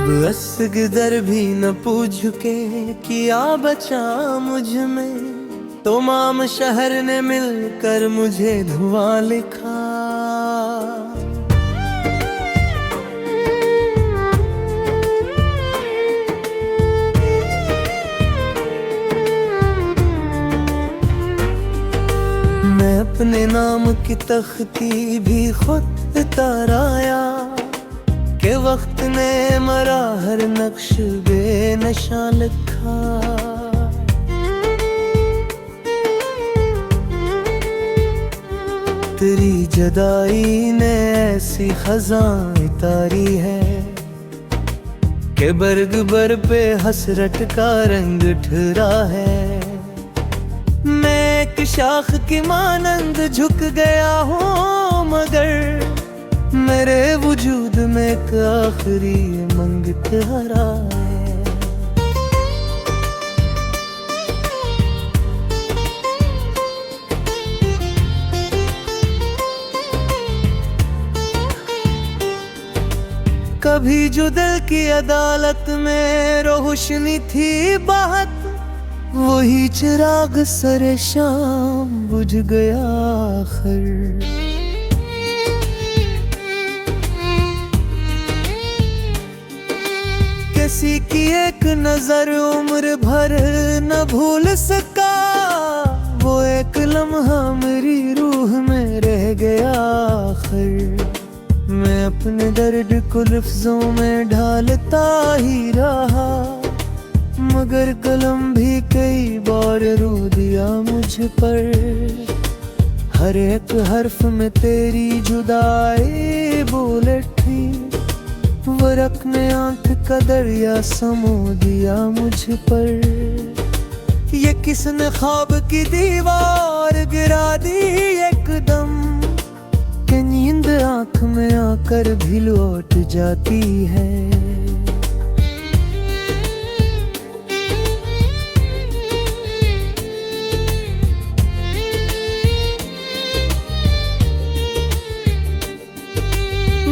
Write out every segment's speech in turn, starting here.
अब असगदर भी न पूछ के किया बचा मुझ में, तमाम शहर ने मिलकर मुझे धुआं लिखा। मैं अपने नाम की तख्ती भी खुद उताराया के वक्त ने मरा हर नक्श बेनशा लिखा। तेरी जदाई ने ऐसी खजां तारी है के बर्ग बर पे हसरत का रंग ठहरा है। मैं एक शाख की मानंद झुक गया हूँ, मगर मेरे वजूद में एक आखिरी मंगतहरा है। कभी जो दिल की अदालत में रोशनी थी बात, वही चिराग सरे शाम बुझ गया आखिर। किसी की एक नजर उम्र भर न भूल सका, वो एक लम्हा मेरी रूह में रह गया आखिर। मैं अपने दर्द को लफ्जों में ढालता ही रहा, मगर कलम भी कई बार रो दिया मुझ पर। हर एक हर्फ में तेरी जुदाई बोल उठी, वरक ने आंख का दरिया समो दिया मुझ पर। ये किसने ख्वाब की दीवार गिरा दी एकदम, कि नींद आंख में आकर भी लौट जाती है।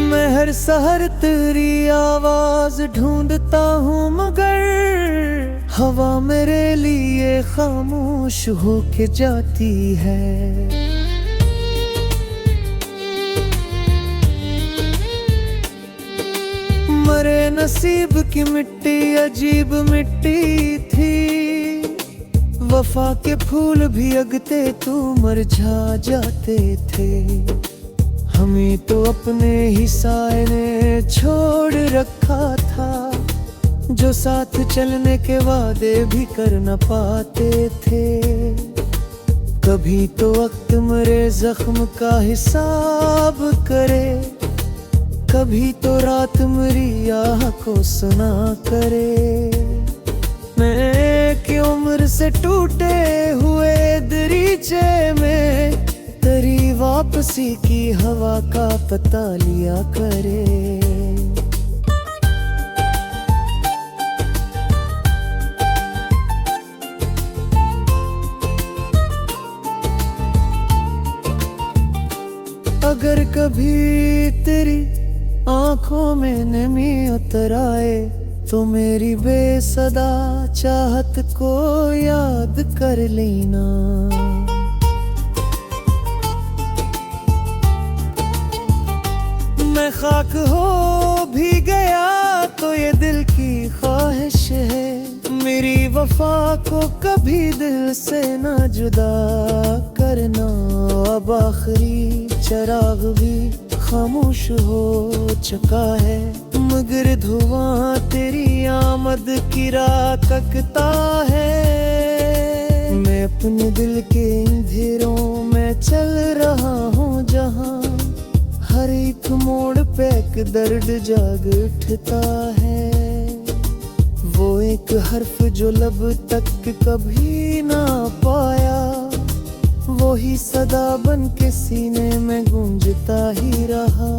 मैं हर सहर तेरी आवाज ढूंढता हूँ, मगर हवा मेरे लिए खामोश होके जाती है। मरे नसीब की मिट्टी अजीब मिट्टी थी, वफा के फूल भी अगते तू मुरझा जाते थे। हमें तो अपने ही साए ने छोड़ रखा था, जो साथ चलने के वादे भी कर न पाते थे। कभी तो वक्त मेरे जख्म का हिसाब करे, कभी तो रात मेरी आह को सुना करे। मैं की उम्र से टूटे हुए दरीचे में तेरी वापसी की हवा का पता लिया करे। अगर कभी तेरी आंखों में नमी उतर आए, तो मेरी बेसदा चाहत को याद कर लेना। मैं खाक हो भी गया तो ये दिल की ख्वाहिश है, मेरी वफा को कभी दिल से ना जुदा करना। अब आखिरी चराग भी खामोश हो चुका है, मगर धुआं तेरी आमद की राह तकता है। मैं अपने दिल के अंधेरों में चल रहा हूँ, जहाँ हर एक मोड़ पे एक दर्द जाग उठता है। वो एक हर्फ जो लब तक कभी ना पाया, वो ही सदा बन के सीने में गूंजता ही रहा।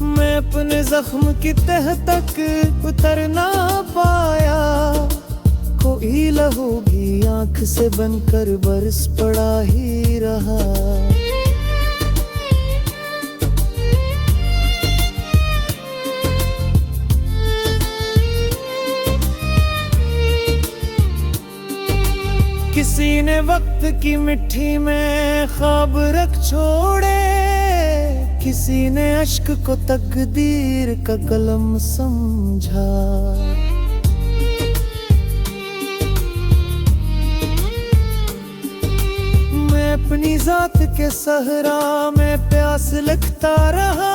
मैं अपने जख्म की तह तक उतर ना पाया, कोई लहू भी आंख से बनकर बरस पड़ा ही रहा। ने वक्त की मिट्टी में ख्वाब रख छोड़े, किसी ने अश्क को तकदीर का कलम समझा। मैं अपनी जात के सहरा में प्यास लगता रहा,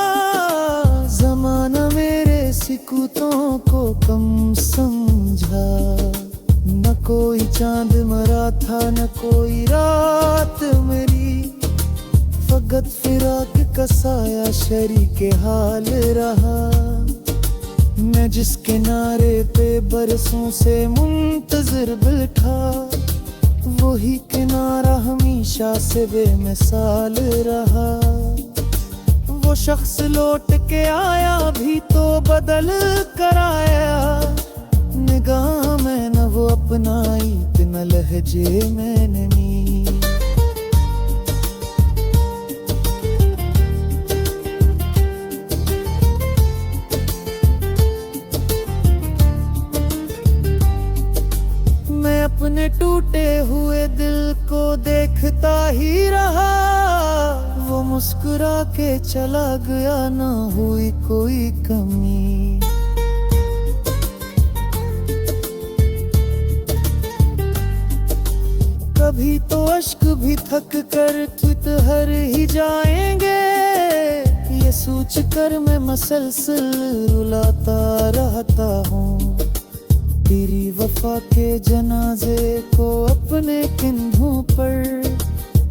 जमाना मेरे सिकुतों को कम समझा। न कोई चांद मरा था न कोई रात मेरी, फकत फिराक का साया शरीके हाल रहा। मैं जिस किनारे पे बरसों से मुंतजर बैठा, वही किनारा हमेशा से बेमिसाल रहा। वो शख्स लौट के आया भी तो बदल कर आया, निगाह में न वो अपनाई न लहजे मैंने नी। मैं अपने टूटे हुए दिल को देखता ही रहा, वो मुस्कुरा के चला गया, ना हुई कोई कमी। कभी तो अश्क भी थक कर ठिठुर ही जाएंगे, ये सोच कर मैं मसलसल रुलाता रहता हूँ। तेरी वफा के जनाजे को अपने कंधों पर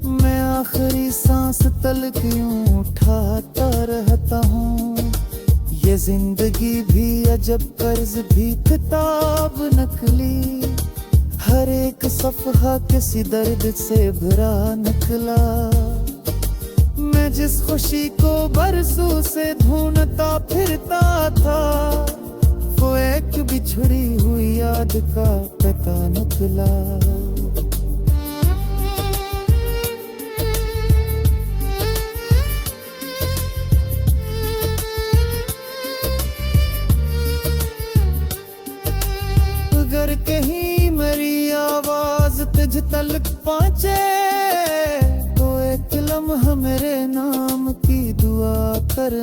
मैं आखिरी सांस तलक यूं उठाता रहता हूँ। ये जिंदगी भी अजब कर्ज भी किताब नकली, हर एक सफ़हा किसी दर्द से भरा निकला। मैं जिस खुशी को बरसों से ढूंढता फिरता था, वो एक बिछड़ी हुई याद का पता निकला। अगर कहीं मेरी आवाज तुझ तलक पहुंचे, तो एक लम्हा मेरे नाम की दुआ कर।